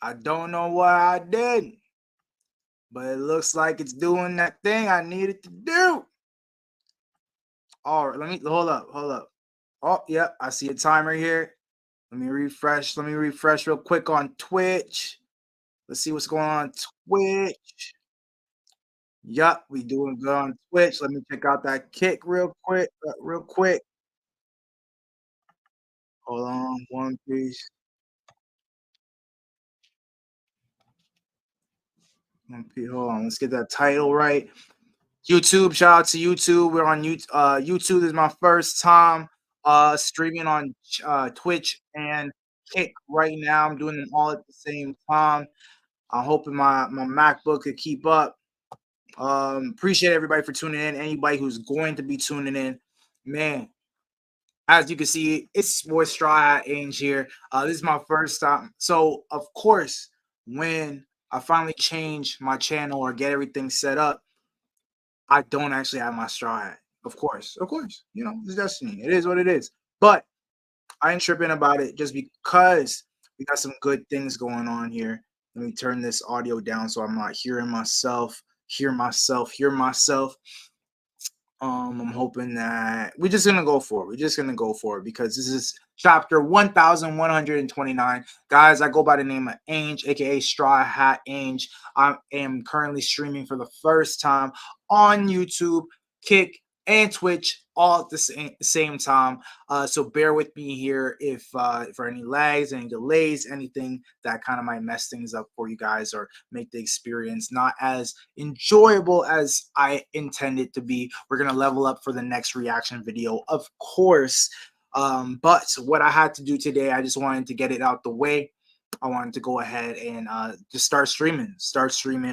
I don't know what I did, but it looks like it's doing that thing I needed to do. All right, let me hold up, hold up. Oh, yep, I see a timer here. Let me refresh. Let me refresh real quick on Twitch. Let's see what's going on Twitch. Yup, we doing good on Twitch. Let me check out that kick real quick. Real quick. Hold on, one piece. One piece. Hold on. Let's get that title right. YouTube, shout out to YouTube. We're on YouTube. YouTube This is my first time streaming on Twitch and Kick right now. I'm doing them all at the same time. I'm hoping my MacBook could keep up. Appreciate everybody for tuning in. Anybody who's going to be tuning in, man. As you can see, it's boy Straw Hat Ange here. This is my first time. So of course, when I finally change my channel or get everything set up, I don't actually have my straw hat. Of course, it's destiny. It is what it is. But I ain't tripping about it just because we got some good things going on here. Let me turn this audio down so I'm not hearing myself, hear myself. I'm hoping that we're just gonna go for it. We're just gonna go for it because this is chapter 1129. Guys, I go by the name of Ange, aka Straw Hat Ange. I am currently streaming for the first time on YouTube, Kick, and Twitch all at the same time. So bear with me here if for any lags, any delays, anything that kind of might mess things up for you guys or make the experience not as enjoyable as I intended to be. We're gonna level up for the next reaction video, of course. But what I had to do today, I just wanted to get it out the way. I wanted to go ahead and just start streaming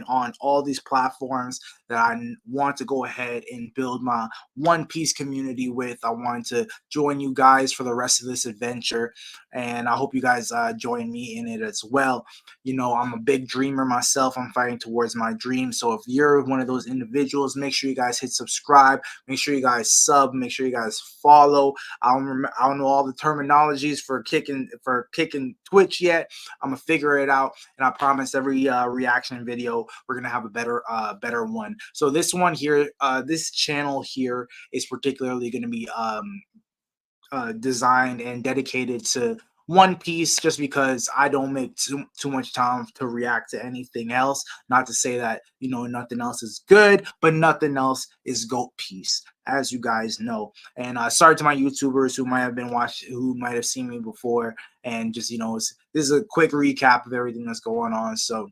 on all these platforms that I want to go ahead and build my One Piece community with. I wanted to join you guys for the rest of this adventure, and I hope you guys join me in it as well. I'm a big dreamer myself. I'm fighting towards my dream. So if you're one of those individuals, make sure you guys hit subscribe. Make sure you guys sub. Make sure you guys follow. I don't know all the terminologies for kicking Twitch yet. I'm gonna figure it out, and I promise every reaction video we're gonna have a better one. So this one here, this channel here is particularly gonna be designed and dedicated to One Piece, just because I don't make too much time to react to anything else. Not to say that nothing else is good, but nothing else is goat piece, as you guys know. And sorry to my YouTubers who might have been watching, who might have seen me before, and just this is a quick recap of everything that's going on. So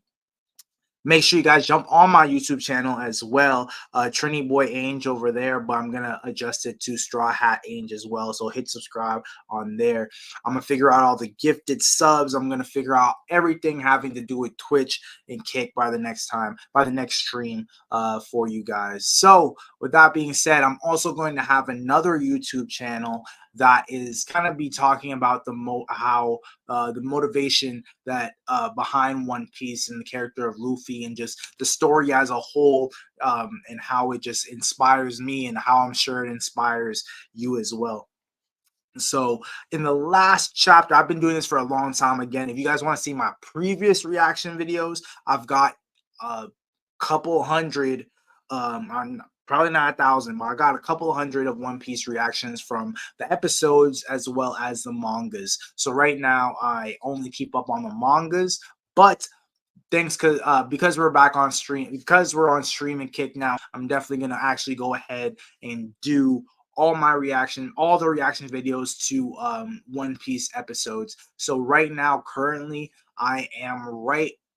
make sure you guys jump on my YouTube channel as well. Triniboiange over there, but I'm going to adjust it to Straw Hat Ange as well. So hit subscribe on there. I'm going to figure out all the gifted subs. I'm going to figure out everything having to do with Twitch and Kick by the next stream for you guys. So with that being said, I'm also going to have another YouTube channel that is kind of be talking about the motivation that behind One Piece and the character of Luffy and just the story as a whole, and how it just inspires me and how I'm sure it inspires you as well. So in the last chapter, I've been doing this for a long time. Again, if you guys want to see my previous reaction videos, I've got a couple hundred on probably not 1,000, but I got a couple hundred of One Piece reactions from the episodes as well as the mangas. So right now I only keep up on the mangas, but because we're back on stream, because we're on stream and Kick now, I'm definitely gonna actually go ahead and do all the reaction videos to One Piece episodes. So right now, currently, I am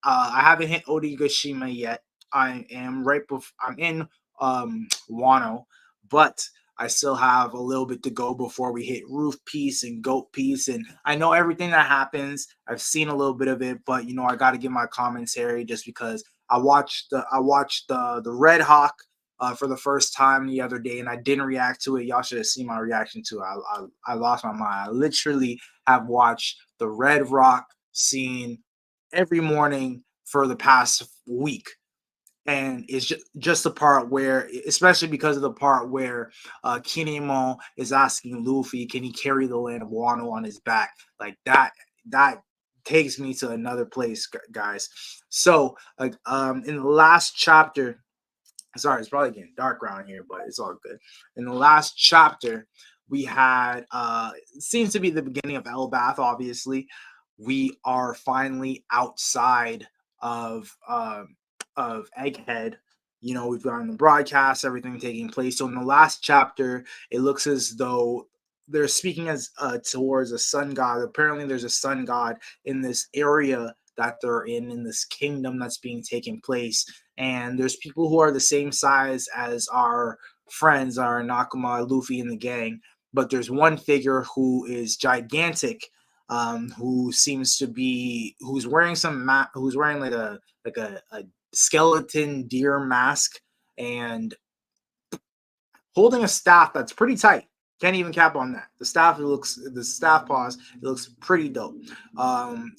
I haven't hit Onigashima yet. I am I'm in Wano, but I still have a little bit to go before we hit Roof Piece and Goat Piece. And I know everything that happens. I've seen a little bit of it, but I got to give my commentary just because I watched the Red Hawk for the first time the other day, and I didn't react to it. Y'all should have seen my reaction to it. I lost my mind. I literally have watched the Red Rock scene every morning for the past week. And it's just the part where, especially because of the part where Kinemon is asking Luffy, can he carry the land of Wano on his back? Like that takes me to another place, guys. So, like, in the last chapter, sorry, it's probably getting dark around here, but it's all good. In the last chapter, we had it seems to be the beginning of elbaf. Obviously, we are finally outside of Egghead. You know, we've gotten the broadcast, everything taking place. So in the last chapter, it looks as though they're speaking as towards a sun god. Apparently, there's a sun god in this area that they're in this kingdom that's being taken place, and there's people who are the same size as our friends, our Nakama, Luffy, and the gang. But there's one figure who is gigantic, who seems to be who's wearing who's wearing like a skeleton deer mask and holding a staff that's pretty tight. Can't even cap on that. The staff paws, it looks pretty dope.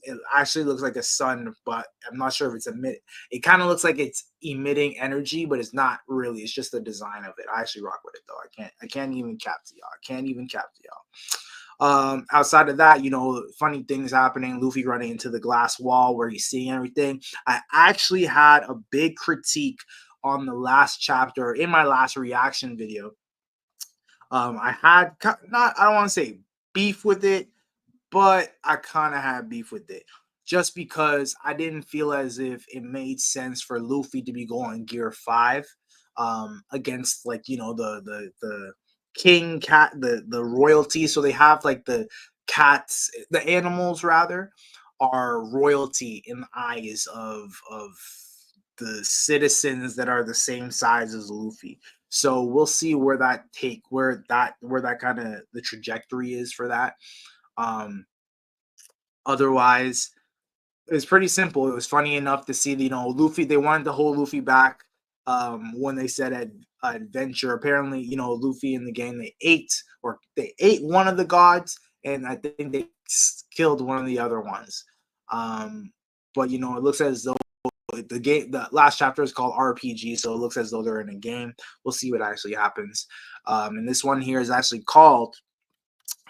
It actually looks like a sun, but I'm not sure if it's it kind of looks like it's emitting energy, but it's not really. It's just the design of it. I actually rock with it though. I can't even cap to y'all. I can't even cap to y'all. Outside of that, you know, funny things happening. Luffy running into the glass wall where he's seeing everything. I actually had a big critique on the last chapter in my last reaction video. I had not, I don't want to say beef with it, but I kind of had beef with it just because I didn't feel as if it made sense for Luffy to be going Gear 5 against, like, you know, the king cat, the royalty. So they have like the cats, the animals rather, are royalty in the eyes of the citizens that are the same size as Luffy. So we'll see where that kind of the trajectory is for that. Um, Otherwise, it was pretty simple. It was funny enough to see, you know, Luffy. They wanted to hold Luffy back when they said adventure. Apparently, you know, Luffy and the gang they ate one of the gods, and I think they killed one of the other ones. But you know, it looks as though the last chapter is called RPG, so it looks as though they're in a game. We'll see what actually happens. And this one here is actually called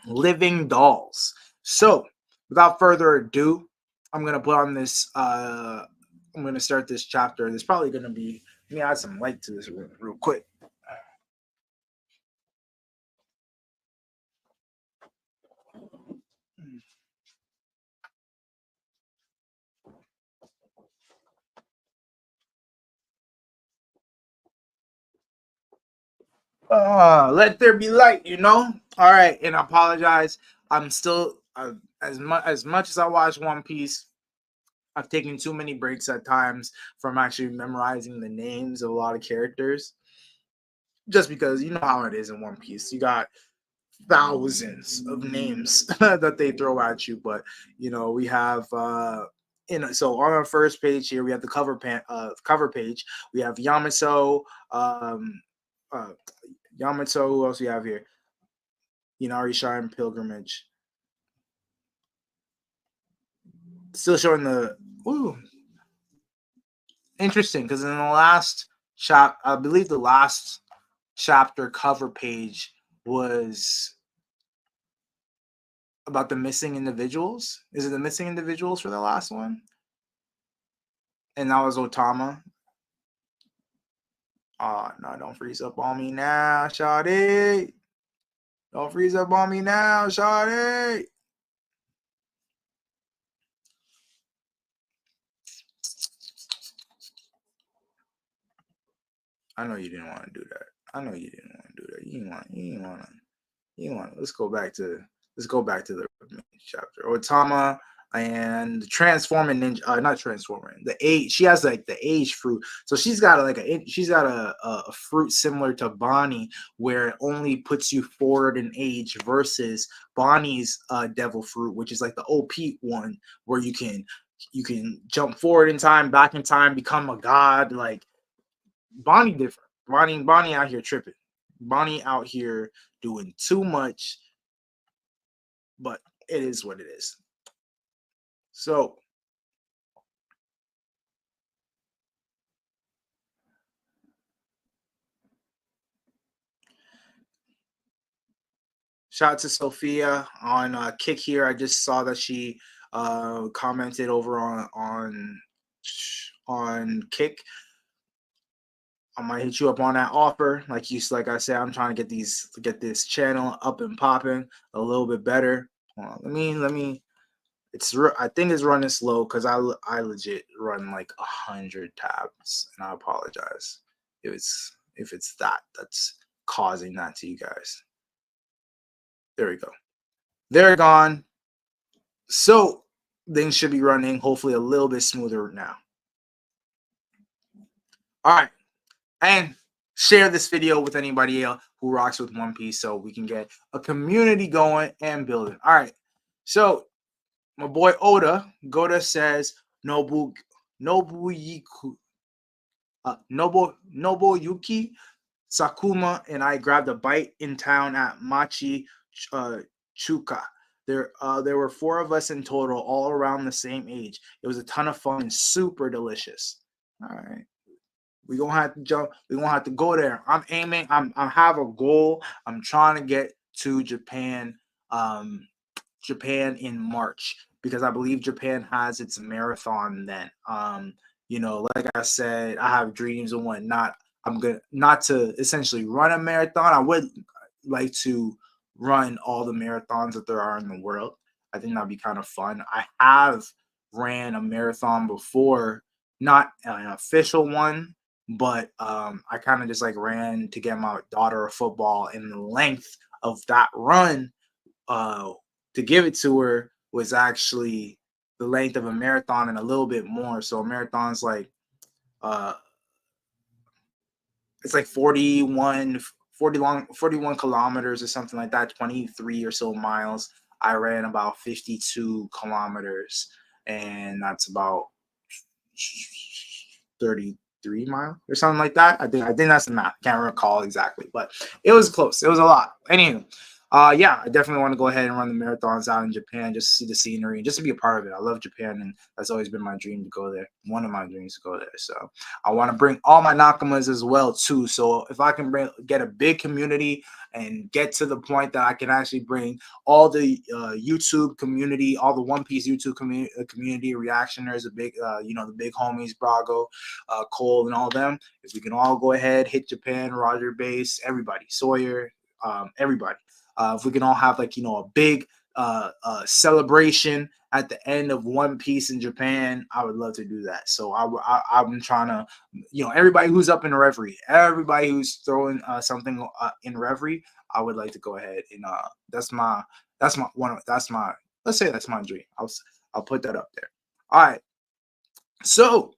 Living Dolls. So, without further ado, I'm gonna put on this. I'm gonna start this chapter. There's probably gonna be. Let me add some light to this real quick. Let there be light. You know. All right, and I apologize. I'm still as much as I watch One Piece. I've taken too many breaks at times from actually memorizing the names of a lot of characters. Just because you know how it is in One Piece, you got thousands of names that they throw at you. But you know, we have so on our first page here, we have the cover page. We have Yamato, uh, Yamato. Who else we have here? Inari Shrine Pilgrimage. Still showing the ooh, interesting because in the last I believe the last chapter cover page was about the missing individuals. Is it the missing individuals for the last one? And that was Otama. Oh no, don't freeze up on me now, Shawty. Don't freeze up on me now, Shawty. I know you didn't want to do that. I know you didn't want to do that. You didn't want to. Let's go back to the main chapter. Otama and the transforming ninja, not transforming. The age, she has like the age fruit. So she's got a fruit similar to Bonnie, where it only puts you forward in age versus Bonnie's devil fruit, which is like the OP one, where you can jump forward in time, back in time, become a god. Like Bonnie different. Bonnie out here tripping. Bonnie out here doing too much, but it is what it is. So shout out to Sophia on Kick here. I just saw that she commented over on Kick. I might hit you up on that offer. Like I said, I'm trying to get this channel up and popping a little bit better. Hold on, let me. I think it's running slow because I legit run like 100 tabs, and I apologize if it's that's causing that to you guys. There we go. They're gone. So things should be running hopefully a little bit smoother now. All right. And share this video with anybody else who rocks with One Piece so we can get a community going and building. All right. So my boy Goda says Nobuyiku Nobuyuki Sakuma and I grabbed a bite in town at Machi Chuka. There were 4 of us in total, all around the same age. It was a ton of fun and super delicious. All right. We're gonna have to jump. We're gonna have to go there. I'm aiming. I have a goal. I'm trying to get to Japan. Japan in March because I believe Japan has its marathon then. Like I said, I have dreams and whatnot. I'm good not to essentially run a marathon. I would like to run all the marathons that there are in the world. I think that'd be kind of fun. I have ran a marathon before, not an official one, but I kind of just like ran to get my daughter a football, and the length of that run to give it to her was actually the length of a marathon and a little bit more. So a marathon's like it's like 41 kilometers or something like that, 23 or so miles. I ran about 52 kilometers, and that's about 33 miles or something like that. I think that's the math. Can't recall exactly, but it was close. It was a lot. Anywho, yeah, I definitely want to go ahead and run the marathons out in Japan just to see the scenery and just to be a part of it. I love Japan, and that's always been my dream to go there. One of my dreams to go there. So I want to bring all my Nakamas as well too. So if I can get a big community and get to the point that I can actually bring all the YouTube community, all the One Piece YouTube community reactioners, the big, the big homies, Brago, Cole, and all of them, if we can all go ahead, hit Japan, Roger Base, everybody, Sawyer, everybody. If we can all have a big celebration at the end of One Piece in Japan, I would love to do that. So I'm trying to, everybody who's up in Reverie, everybody who's throwing something in Reverie, I would like to go ahead and that's my let's say that's my dream. I'll put that up there. All right. So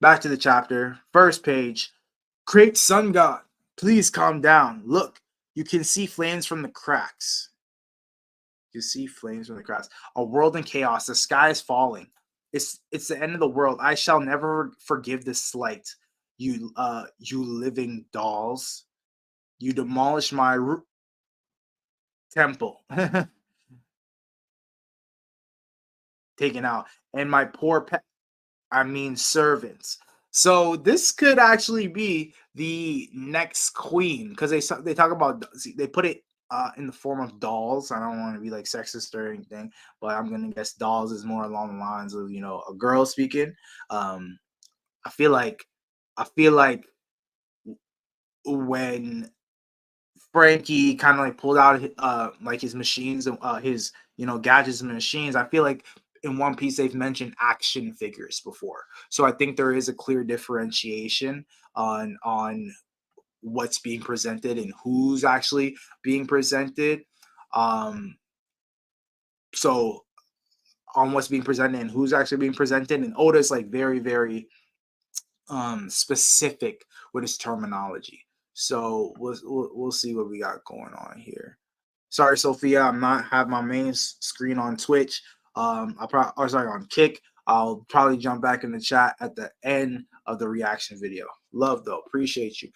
back to the chapter. First page. Great sun god, please calm down. Look, you can see flames from the cracks. You see flames from the cracks. A world in chaos. The sky is falling. It's the end of the world. I shall never forgive this slight. You living dolls. You demolished my temple. Taken out. And my poor pet. I mean servants. So this could actually be the next queen because they talk about they put it in the form of dolls. I don't want to be like sexist or anything, but I'm gonna guess dolls is more along the lines of a girl speaking. I feel like when Frankie kind of like pulled out like his machines and his gadgets and machines. I feel like in One Piece they've mentioned action figures before, so I think there is a clear differentiation on what's being presented and who's actually being presented. So on what's being presented and who's actually being presented, and Oda's like very very specific with his terminology. So we'll see what we got going on here. Sorry, Sophia, I'm not have my main screen on Twitch. On Kick. I'll probably jump back in the chat at the end of the reaction video. Love though, appreciate you.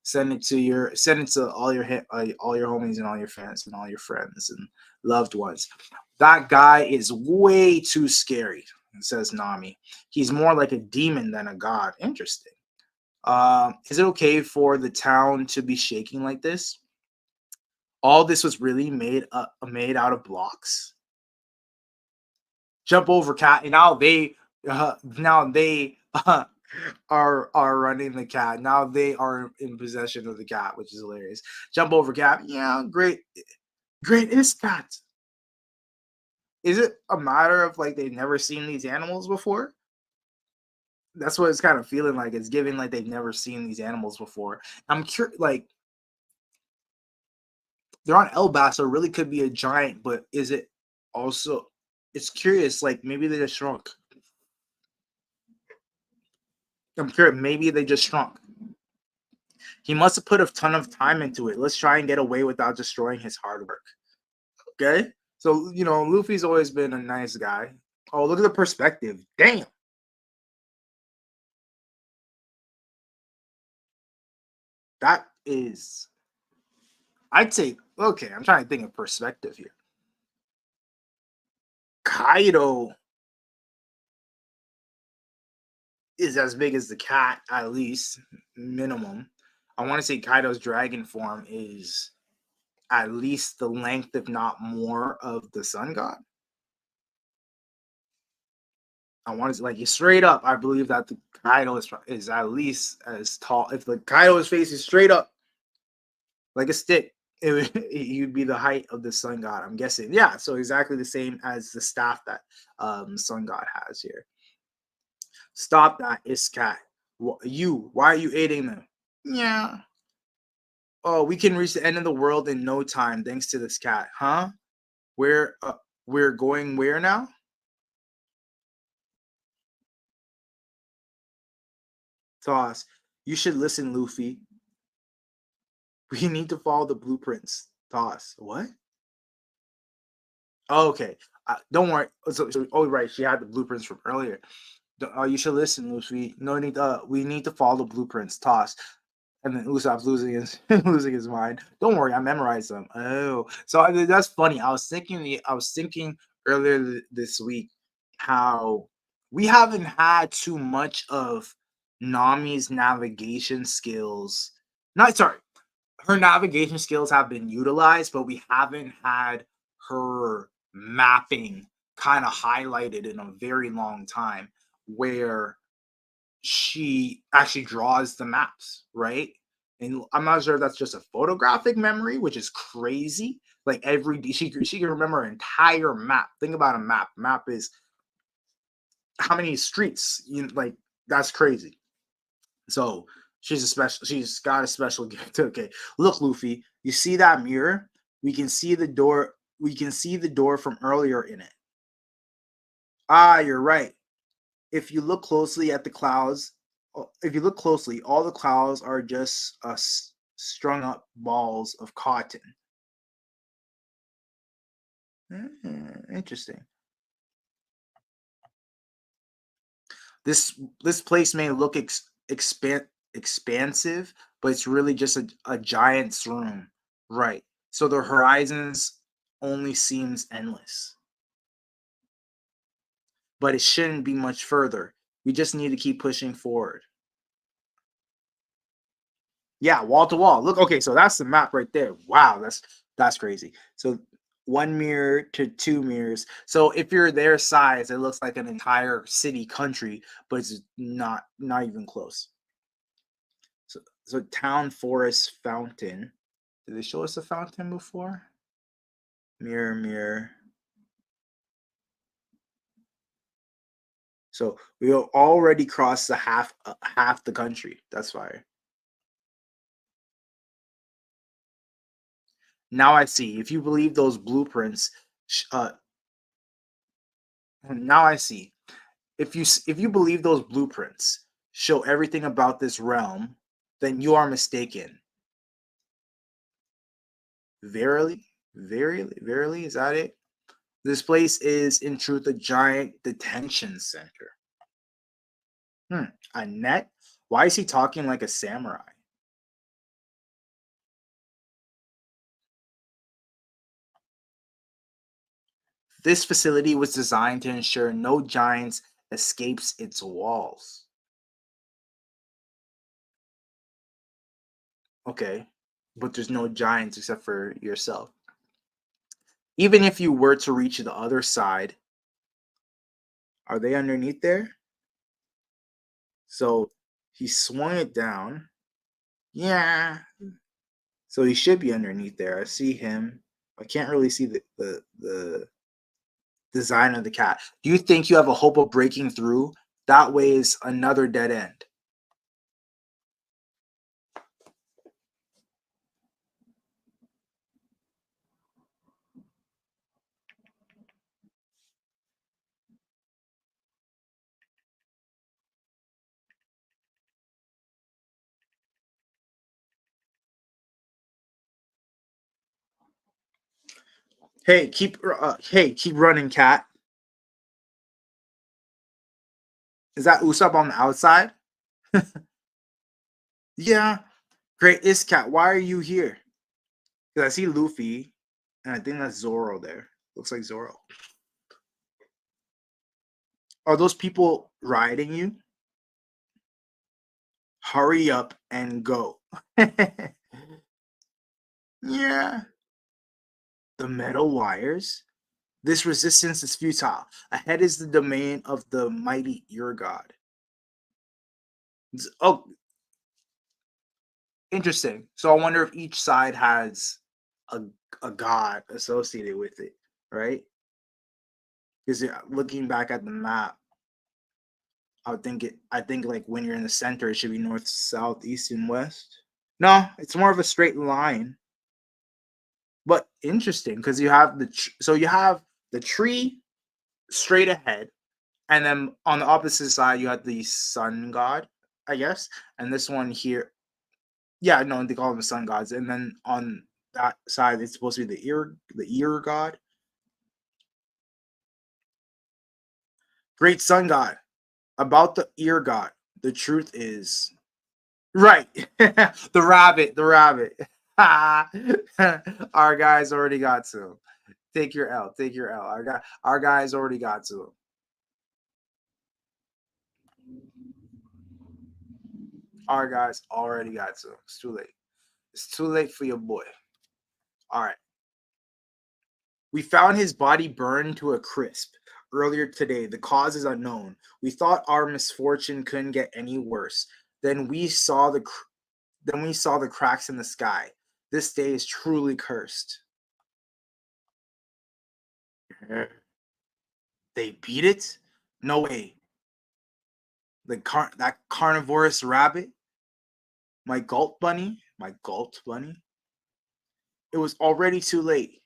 Send it to all your homies and all your fans and all your friends and loved ones. That guy is way too scary, says Nami. He's more like a demon than a god. Interesting. Is it okay for the town to be shaking like this? All this was really made out of blocks. jump over cat, and now they are running the cat. Now they are in possession of the cat, which is hilarious. Jump over cat. Yeah, great, great is cat. Is it a matter of like they've never seen these animals before? That's what it's kind of feeling like. It's giving like they've never seen these animals before. I'm curious, like they're on elbaf, so it really could be a giant, but is it also? It's curious, like maybe they just shrunk. I'm curious, maybe they just shrunk. He must have put a ton of time into it. Let's try and get away without destroying his hard work. Okay, so Luffy's always been a nice guy. Oh, look at the perspective. Damn, that is. I'd say okay. I'm trying to think of perspective here. Kaido is as big as the cat, at least minimum. I want to say Kaido's dragon form is at least the length, if not more, of the sun god. I want to like straight up. I believe that the Kaido is at least as tall. If the Kaido's face is straight up like a stick, he'd be the height of the sun god. I'm guessing. Yeah, so exactly the same as the staff that sun god has here. Stop that, Iscat. Why are you aiding them? Yeah. Oh, we can reach the end of the world in no time thanks to this cat, huh? Where we're going where now? Toss. You should listen, Luffy. We need to follow the blueprints. Toss. What? Oh, okay. Don't worry. Oh, right. She had the blueprints from earlier. You should listen, Luffy. No need. We need to follow the blueprints. Toss. And then Usopp's losing his losing his mind. Don't worry, I memorized them. Oh, so that's funny. I was thinking earlier this week how we haven't had too much of Nami's navigation skills. Not sorry, her navigation skills have been utilized, but we haven't had her mapping kind of highlighted in a very long time. Where she actually draws the maps, right? And I'm not sure if that's just a photographic memory, which is crazy. Like she can remember an entire map. Think about a map. Map is how many streets. Like that's crazy. So she's got a special gift. Okay, look, Luffy. You see that mirror? We can see the door. We can see the door from earlier in it. Ah, you're right. If you look closely at the clouds, if you look closely, all the clouds are just strung up balls of cotton. Interesting. This place may look expansive, but it's really just a giant's room, right? So the horizons only seems endless, but it shouldn't be much further. We just need to keep pushing forward. Yeah, wall to wall. Look, okay, so that's the map right there. Wow, that's crazy. So one mirror to two mirrors. So if you're their size, it looks like an entire city country, but it's not even close. So town, forest, fountain. Did they show us a fountain before? Mirror, mirror. So we already crossed the half the country. That's fire. Now I see. If you believe those blueprints, now I see. If you believe those blueprints show everything about this realm, then you are mistaken. Verily, verily, verily, is that it? This place is in truth a giant detention center. A net? Why is he talking like a samurai? This facility was designed to ensure no giants escapes its walls. Okay, but there's no giants except for yourself. Even if you were to reach the other side, Are they underneath there? So he swung it down. Yeah. So he should be underneath there. I see him. I can't really see the design of the cat. Do you think you have a hope of breaking through? That way is another dead end. Keep running, cat. Is that Usopp on the outside? Yeah. Great is cat. Why are you here? Because I see Luffy, and I think that's Zoro there. Looks like Zoro. Are those people riding you? Hurry up and go. Yeah. The metal wires? This resistance is futile. Ahead is the domain of the mighty ear god. Oh, interesting. So I wonder if each side has a, a god associated with it, right? Because looking back at the map, I think like when you're in the center, it should be north, south, east, and west. No, it's more of a straight line. But interesting because you have so you have the tree straight ahead, and then on the opposite side you have the sun god, I guess, and this one here, yeah, no, they call them sun gods, and then on that side it's supposed to be the ear god, great sun god. About the ear god, the truth is right. The rabbit. Our guys already got to. Take your L. Take your L. Our guys already got to him. Our guys already got to him. It's too late. It's too late for your boy. All right. We found his body burned to a crisp earlier today. The cause is unknown. We thought our misfortune couldn't get any worse. Then we saw the cracks in the sky. This day is truly cursed. They beat it? No way. That carnivorous rabbit? My gulp bunny? It was already too late.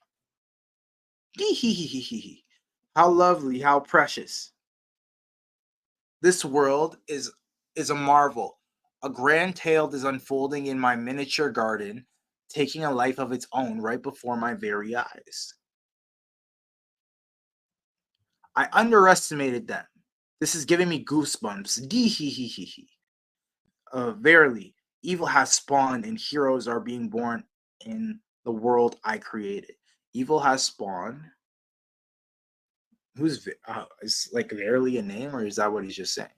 How lovely, how precious. This world is a marvel. A grand tale is unfolding in my miniature garden, taking a life of its own right before my very eyes. I underestimated them. This is giving me goosebumps. Verily, evil has spawned and heroes are being born in the world I created. Evil has spawned. Is like verily a name, or is that what he's just saying?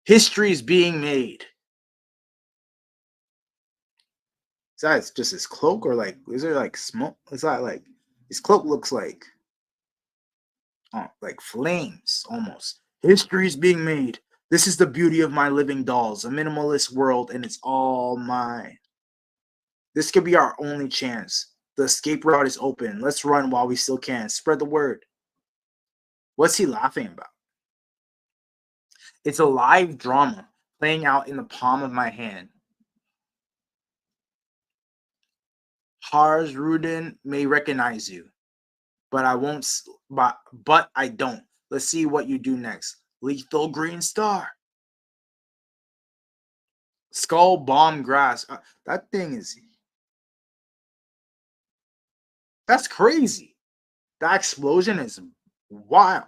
History is being made. Is that just his cloak, or like is there like smoke? Is that like his cloak looks like flames almost. History is being made. This is the beauty of my living dolls, a minimalist world, and it's all mine. This could be our only chance. The escape route is open. Let's run while we still can. Spread the word. What's he laughing about? It's a live drama playing out in the palm of my hand. Hars Rudin may recognize you, but I won't. But I don't. Let's see what you do next. Lethal Green Star. Skull Bomb Grass. That thing is. That's crazy. That explosion is wild.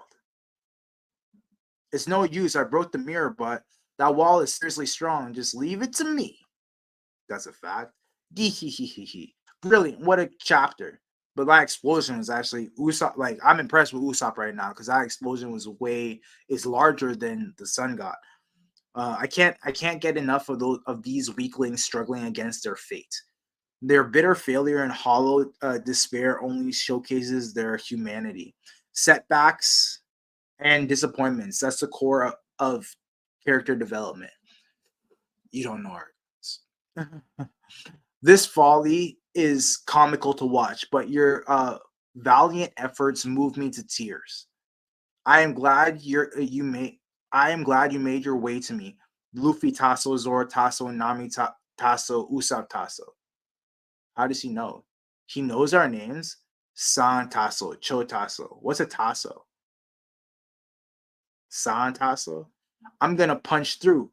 It's no use. I broke the mirror, but that wall is seriously strong. Just leave it to me. That's a fact. Brilliant. What a chapter. But that explosion was actually Usopp. Like, I'm impressed with Usopp right now because that explosion is larger than the sun god. I can't get enough of these weaklings struggling against their fate. Their bitter failure and hollow despair only showcases their humanity. Setbacks and disappointments. That's the core of character development. You don't know art. This folly is comical to watch, but your valiant efforts move me to tears. I am glad you made. I am glad you made your way to me. Luffy Tasso, Zoro Tasso, Nami Tasso, Usopp Tasso. How does he know? He knows our names. San Tasso, Cho Tasso. What's a Tasso? San Tasso. I'm gonna punch through.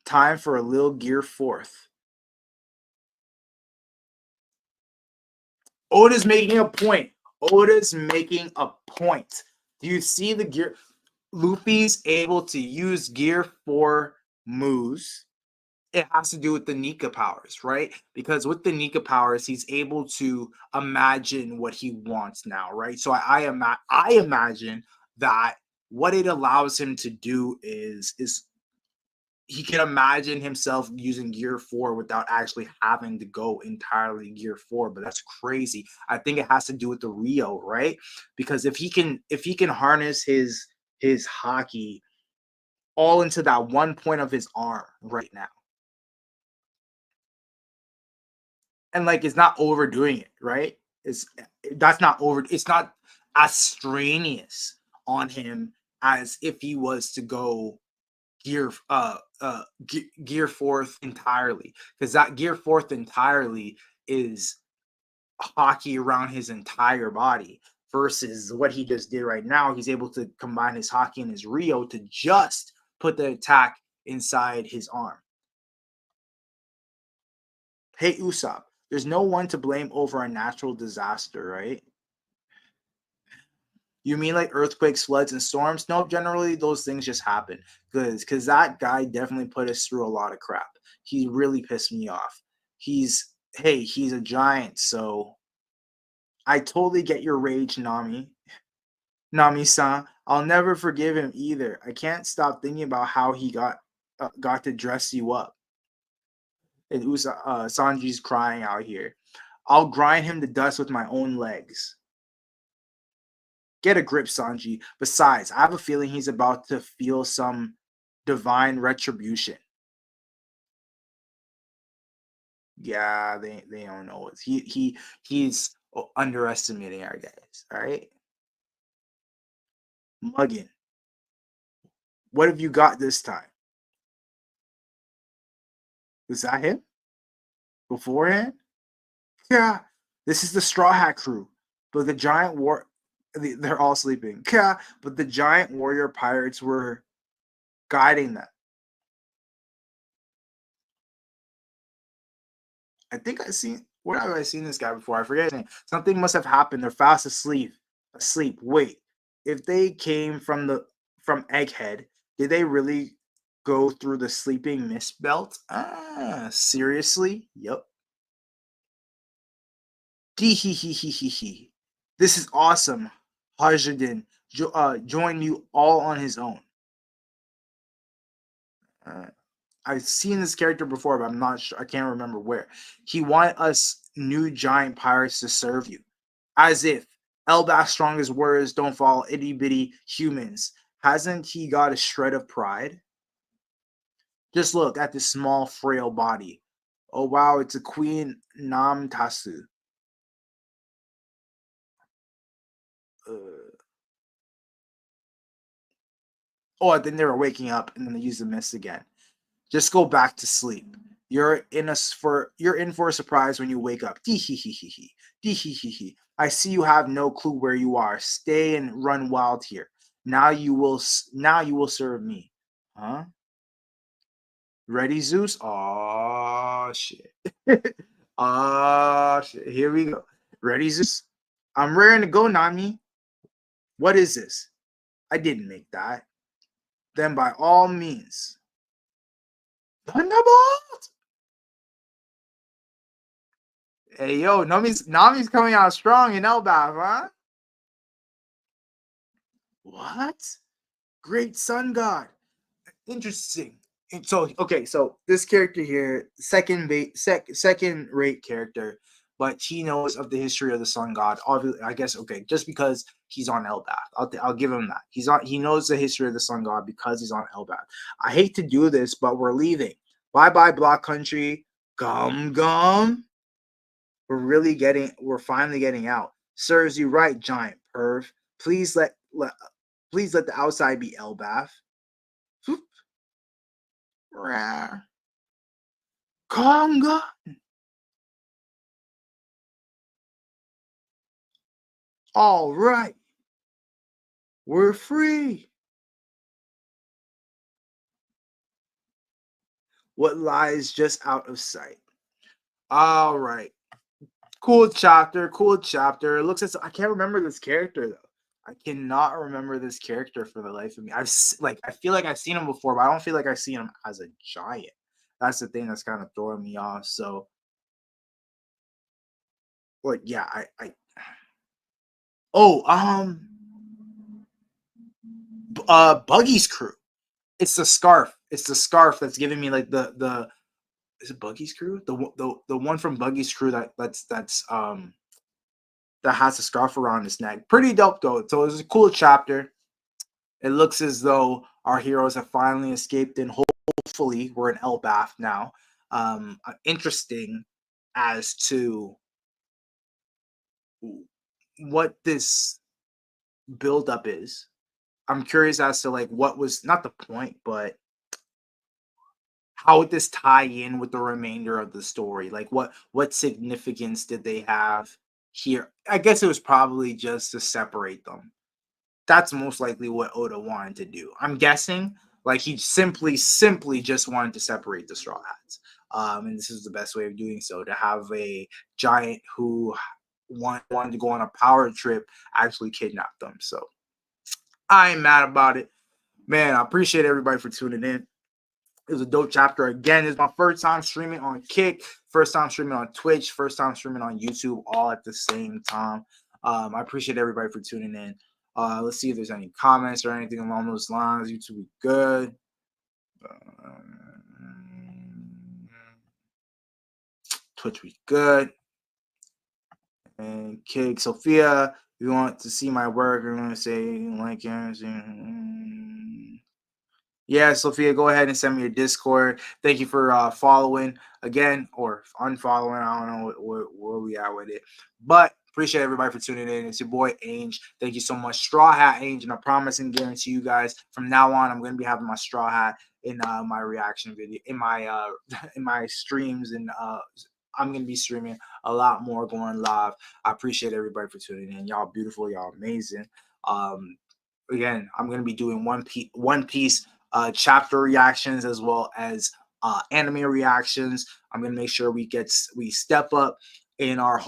Time for a little gear forth. Oda's making a point. Oda's making a point. Do you see the gear? Luffy's able to use gear 4 moves. It has to do with the Nika powers, right? Because with the Nika powers, he's able to imagine what he wants now, right? So I imagine that what it allows him to do is he can imagine himself using gear 4 without actually having to go entirely gear 4, but that's crazy. I think it has to do with the Rio, right? Because if he can harness his hockey all into that one point of his arm right now, and like it's not overdoing it, right? It's not as strenuous on him as if he was to go gear fourth entirely, because that gear fourth entirely is hockey around his entire body versus what he just did right now. He's able to combine his hockey and his Rio to just put the attack inside his arm. Hey Usopp, there's no one to blame over a natural disaster, right? You mean like earthquakes, floods, and storms? No, generally those things just happen. Because that guy definitely put us through a lot of crap. He really pissed me off. He's a giant, so I totally get your rage, Nami. Nami-san. I'll never forgive him either. I can't stop thinking about how he got to dress you up. And Sanji's crying out here. I'll grind him to dust with my own legs. Get a grip, Sanji. Besides, I have a feeling he's about to feel some divine retribution. Yeah, they don't know it. He's underestimating our guys. All right, Muggin. What have you got this time? Was that him beforehand? Yeah, this is the Straw Hat crew, but the giant war. They're all sleeping. Yeah, but the giant warrior pirates were guiding them. I think I seen where have I seen this guy before? I forget his name. Something must have happened. They're fast asleep. Asleep. Wait. If they came from Egghead, did they really go through the sleeping mist belt? Ah, seriously? Yep. Hee hee hee hee hee hee. This is awesome. Hajjadin joined you all on his own. Uh, I've seen this character before, but I'm not sure. I can't remember where. He wanted us new giant pirates to serve you. As if elbaf's strongest warriors don't follow itty bitty humans. Hasn't he got a shred of pride? Just look at this small, frail body. Oh wow, it's a Queen Namtasu. Uh, oh, and then they were waking up, and then they use the mist again. Just go back to sleep. You're in for a surprise when you wake up. Dee hee hee hee hee. Dee hee hee hee. I see you have no clue where you are. Stay and run wild here. Now you will serve me. Huh? Ready, Zeus? Oh shit. Oh shit. Here we go. Ready, Zeus? I'm raring to go, Nami. What is this? I didn't make that. Then by all means. Thunderbolt! Hey yo, Nami's coming out strong in elbaf, huh? What? Great sun god. Interesting. So okay, so this character here, second rate character, but he knows of the history of the sun god. Obviously, I guess okay, just because he's on elbaf, I'll give him that. He knows the history of the sun god because he's on elbaf. I hate to do this, but we're leaving. Bye bye, Block Country. Gum gum. We're finally getting out. Serves you right, giant perv. Please please let the outside be elbaf. Conga. All right. We're free. What lies just out of sight. All right. Cool chapter. Cool chapter. It looks as I can't remember this character though. I cannot remember this character for the life of me. I feel like I've seen him before, but I don't feel like I've seen him as a giant. That's the thing that's kind of throwing me off. So, like, yeah, I oh, Buggy's crew. It's the scarf. It's the scarf that's giving me like the is it Buggy's crew? The one from Buggy's crew that has a scarf around his neck. Pretty dope though. So it's a cool chapter. It looks as though our heroes have finally escaped, and hopefully we're in elbaf now. Interesting as to what this buildup is. I'm curious as to like what was not the point, but how would this tie in with the remainder of the story? Like what significance did they have here? I guess it was probably just to separate them. That's most likely what Oda wanted to do. I'm guessing like he simply just wanted to separate the Straw Hats. And this is the best way of doing so, to have a giant who wanted to go on a power trip actually kidnap them. So I ain't mad about it. Man, I appreciate everybody for tuning in. It was a dope chapter. Again, it's my first time streaming on Kick, first time streaming on Twitch, first time streaming on YouTube, all at the same time. I appreciate everybody for tuning in. Let's see if there's any comments or anything along those lines. YouTube is good. Twitch was good. And Kick, Sophia, if you want to see my work, you're going to say like it. Yeah, Sophia, go ahead and send me your Discord. Thank you for following again or unfollowing. I don't know where we are with it, but appreciate everybody for tuning in. It's your boy Ange. Thank you so much, Straw Hat Ange, and I promise and guarantee you guys from now on, I'm going to be having my straw hat in my reaction video, in my in my streams, and I'm going to be streaming a lot more, going live. I appreciate everybody for tuning in. Y'all beautiful, y'all amazing. Again, I'm going to be doing One Piece chapter reactions as well as anime reactions. I'm gonna make sure we step up in our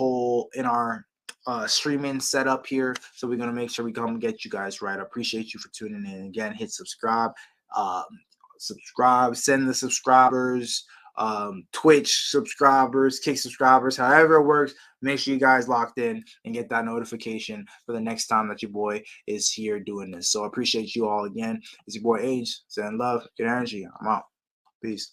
streaming setup here. So we're gonna make sure we come get you guys right. I appreciate you for tuning in. Again, hit subscribe, send the subscribers, Twitch subscribers, Kick subscribers, however it works. Make sure you guys locked in and get that notification for the next time that your boy is here doing this. So I appreciate you all again. It's your boy Age. Send love, get energy. I'm out. Peace.